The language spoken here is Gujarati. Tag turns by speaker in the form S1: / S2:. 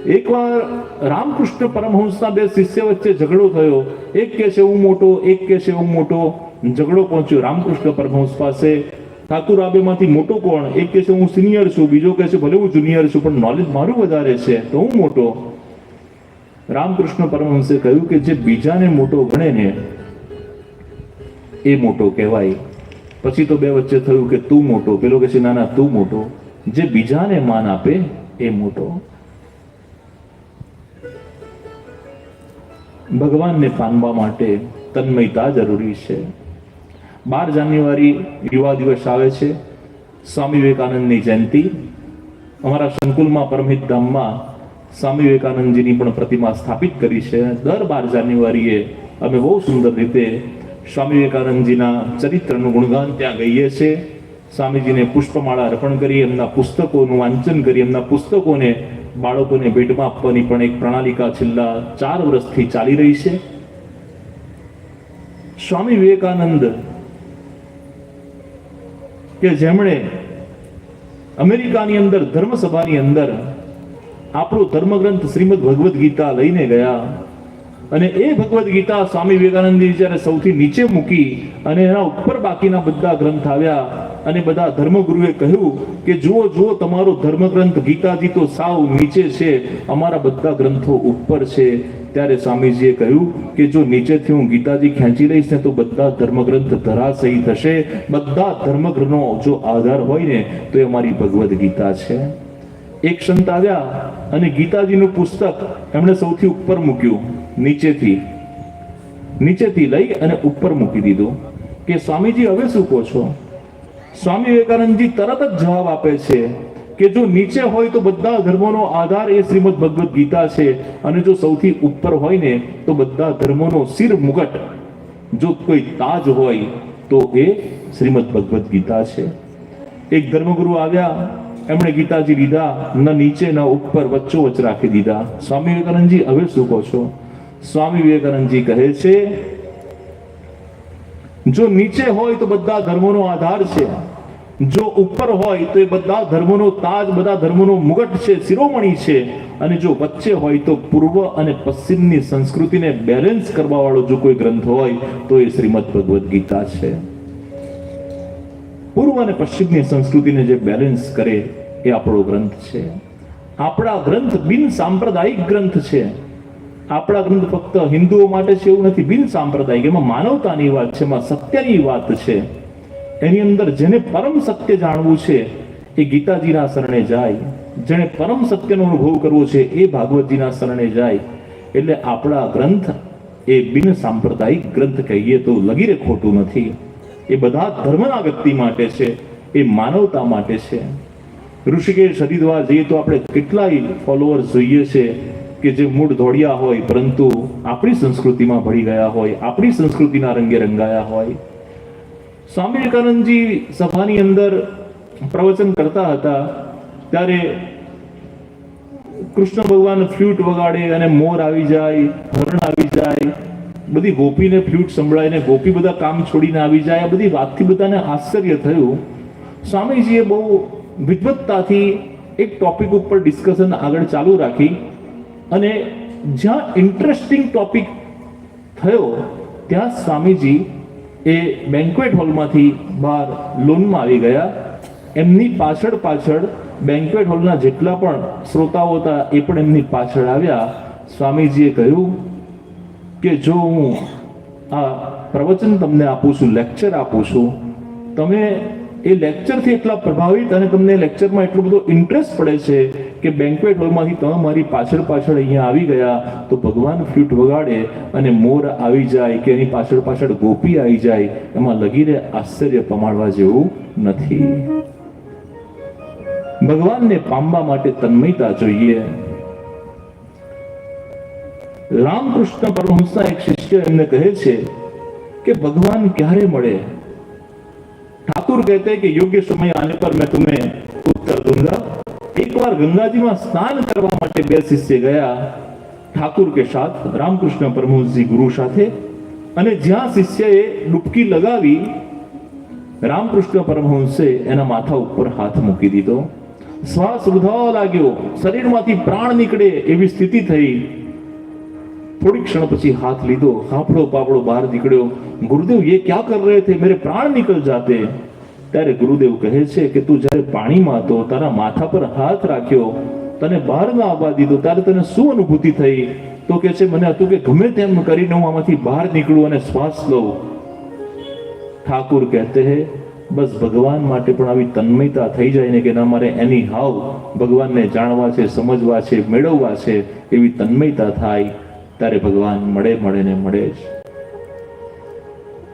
S1: એકવાર રામકૃષ્ણ પરમહંસના બે શિષ્ય વચ્ચે ઝઘડો થયો. એક કહે છે હું મોટો, એક કહે છે હું મોટો. ઝઘડો પહોંચ્યો રામકૃષ્ણ પરમહંસ પાસે. ઠાકુર આ બેમાંથી મોટો કોણ? એક કહે છે હું સિનિયર છું, બીજો કહે છે ભલે હું જુનિયર છું પણ નોલેજ મારું વધારે છે તો હું મોટો. રામકૃષ્ણ પરમહંસે કહ્યું કે જે બીજાને મોટો ગણે ને એ મોટો કહેવાય. પછી તો બે વચ્ચે થયું કે તું મોટો, પેલો કહે છે ના ના તું મોટો. જે બીજાને માન આપે એ મોટો. ભગવાનને પામવા માટે તન્મયતા જરૂરી છે. 12 જાન્યુઆરી યુવા દિવસ આવે છે, સ્વામી વિવેકાનંદની જયંતિ. અમારા સંકુલમાં પરમહિત ધામમાં સ્વામી વિવેકાનંદજીની પણ પ્રતિમા સ્થાપિત કરી છે. દર 12 જાન્યુઆરીએ અમે બહુ સુંદર રીતે સ્વામી વિવેકાનંદજીના ચરિત્રનું ગુણગાન ત્યાં ગઈએ છીએ. સ્વામીજીને પુષ્પમાળા અર્પણ કરી, એમના પુસ્તકોનું વાંચન કરી, એમના પુસ્તકોને બાળકોને ભેટમાં આપવાની પણ એક પ્રણાલિકા છેલ્લા 4 વર્ષથી ચાલી રહી છે. સ્વામી વિવેકાનંદ કે જેમણે અમેરિકાની અંદર ધર્મસભાની અંદર આપણો ધર્મગ્રંથ શ્રીમદ ભગવદ્ ગીતા લઈને ગયા અને એ ભગવદ્ ગીતા સ્વામી વિવેકાનંદજી જ્યારે સૌથી નીચે મૂકી અને એના ઉપર બાકીના બધા ગ્રંથ આવ્યા અને બધા ધર્મગુરુએ કહ્યું કે જુઓ જુઓ તમારો ધર્મગ્રંથ ગીતાજી તો સાવ નીચે છે, અમારા બધા ગ્રંથો ઉપર છે. ત્યારે સ્વામીજીએ કહ્યું કે જો નીચેથી હું ગીતાજી ખેંચી લઈશ ને તો બધા ધર્મગ્રંથ ધરાશયી થશે. બધા ધર્મગ્રંથનો જો આધાર હોય ને તો એ અમારી ભગવદ્ ગીતા છે. એક સંત આવ્યા અને ગીતાજીનું પુસ્તક એમણે સૌથી ઉપર મૂક્યું, નીચેથી લઈ અને ઉપર મૂકી દીધું કે સ્વામીજી હવે શું કહો છો? સ્વામી વિવેકાનંદજી તરત જ જવાબ આપે છે કે જો નીચે હોય તો બધા ધર્મોનો આધાર એ શ્રીમદ ભગવદ્ ગીતા છે અને જો સૌથી ઉપર હોય ને તો બધા ધર્મોનો શિર મુગટ, જો કોઈ તાજ હોય તો એ શ્રીમદ ભગવદ્ ગીતા છે. એક ધર્મગુરુ આવ્યા, એમણે ગીતાજી લીધા, ન નીચે ન ઉપર, વચ્ચોવચ્ચ રાખી દીધા. સ્વામી વિવેકાનંદજી હવે શું કહો છો? સ્વામી વિવેકાનંદજી કહે છે જો નીચે હોય તો બધા ધર્મોનો આધાર છે, જો ઉપર હોય તો એ બધા ધર્મોનો તાજ, બધા ધર્મોનો મુગટ છે, શિરોમણી છે, અને જો વચ્ચે હોય તો પૂર્વ અને પશ્ચિમની સંસ્કૃતિને બેલેન્સ કરવા વાળો જો કોઈ ગ્રંથ હોય તો એ શ્રીમદ ભગવદ્ ગીતા છે. પૂર્વ અને પશ્ચિમની સંસ્કૃતિને જે બેલેન્સ કરે એ આપણો ગ્રંથ છે. આપણા ગ્રંથ બિન સાંપ્રદાયિક ગ્રંથ છે. આપણા ગ્રંથ ફક્ત હિન્દુઓ માટે છે એવું નથી, બિન સાંપ્રદાયિક. એમાં માનવતાની વાત છે, એમાં સત્યની વાત છે. એની અંદર જેને પરમ સત્ય જાણવું છે એ ગીતાજીના શરણે જાય, જેને પરમ સત્યનો અનુભવ કરવો છે એ ભાગવતજીના શરણે જાય. એટલે આપણા ગ્રંથ એ બિન સાંપ્રદાયિક ગ્રંથ કહીએ તો લગીરે ખોટું નથી. એ બધા ધર્મના વ્યક્તિ માટે છે, એ માનવતા માટે છે. ઋષિકેશ, હરિદ્વાર જઈએ તો આપણે કેટલાય ફોલોઅર્સ જોઈએ છે કે જે મૂળ ધોળિયા હોય પરંતુ આપણી સંસ્કૃતિમાં ભળી ગયા હોય, આપણી સંસ્કૃતિના રંગે રંગાયા હોય. સ્વામી વિવેકાનંદજી સભાની અંદર પ્રવચન કરતા હતા ત્યારે કૃષ્ણ ભગવાન ફ્લ્યુટ વગાડે અને મોર આવી જાય, હરણ આવી જાય, બધી ગોપીને ફ્લ્યુટ સંભળાય ને ગોપી બધા કામ છોડીને આવી જાય. આ બધી વાતથી બધાને આશ્ચર્ય થયું. સ્વામીજીએ બહુ વિદ્વત્તાથી એક ટોપિક ઉપર ડિસ્કશન આગળ ચાલુ રાખી અને જ્યાં ઇન્ટરેસ્ટિંગ ટોપિક થયો ત્યાં સ્વામીજી એ બેન્ક્વેટ હોલમાંથી બહાર લોનમાં આવી ગયા. એમની પાછળ બેન્ક્વેટ હોલના જેટલા પણ શ્રોતાઓ હતા એ પણ એમની પાછળ આવ્યા. સ્વામીજીએ કહ્યું કે જો હું આ પ્રવચન તમને આપું છું, લેક્ચર આપું છું, તમે એ લેક્ચરથી એટલા પ્રભાવિત અને તમને લેક્ચરમાં એટલો બધો ઇન્ટરેસ્ટ પડે છે કે બેન્ક્વેટ હોલમાંથી તમે મારી પાછળ અહીંયા આવી ગયા તો ભગવાન ફ્લ્યુટ વગાડે અને મોર આવી જાય કે એની પાછળ ગોપી આવી જાય, એમાં લગીરે આશ્ચર્ય પમાડવા જેવું નથી. ભગવાનને પામવા માટે તન્મયતા જોઈએ. રામકૃષ્ણ પરમહંસના એક શિષ્ય એમને કહે છે કે ભગવાન ક્યારે મળે? ठाकुर कहते हैं कि योग्य समय आने पर मैं तुम्हें उत्तर दूंगा. एक बार गंगा जी में स्नान करवा માટે બે શિષ્ય ગયા ઠાકુર કે સાથ, રામકૃષ્ણ પરમહંસજી ગુરુ સાથે. અને જ્યાં શિષ્યએ ડૂબકી લગાવી રામકૃષ્ણ પરમહંસે એના માથા ઉપર હાથ મૂકી દીધો. શ્વાસ રૂંધાવા લાગ્યો, શરીરમાંથી પ્રાણ નીકળે એવી સ્થિતિ થઈ. થોડી ક્ષણ પછી હાથ લીધો, હાફડો પાપડો બહાર નીકળ્યો. ગુરુદેવ ये क्या कर रहे थे, मेरे प्राण निकल जाते. ત્યારે ગુરુદેવ કહે છે કે તું જ્યારે પાણીમાં હતો, તારા માથા પર હાથ રાખ્યો, તને બહાર ના આવવા દીધો, ત્યારે તને શું અનુભૂતિ થઈ? તો કે છે મને હતું કે ગમે તેમ કરીને હું આમાંથી બહાર નીકળું અને શ્વાસ લઉં. ઠાકુર કહેતે હે બસ ભગવાન માટે પણ આવી તન્મયતા થઈ જાય ને કે ના મારે એની હાવ ભગવાનને જાણવા છે, સમજવા છે, મેળવવા છે, એવી તન્મયતા થાય ત્યારે ભગવાન મળે ને મળે જ.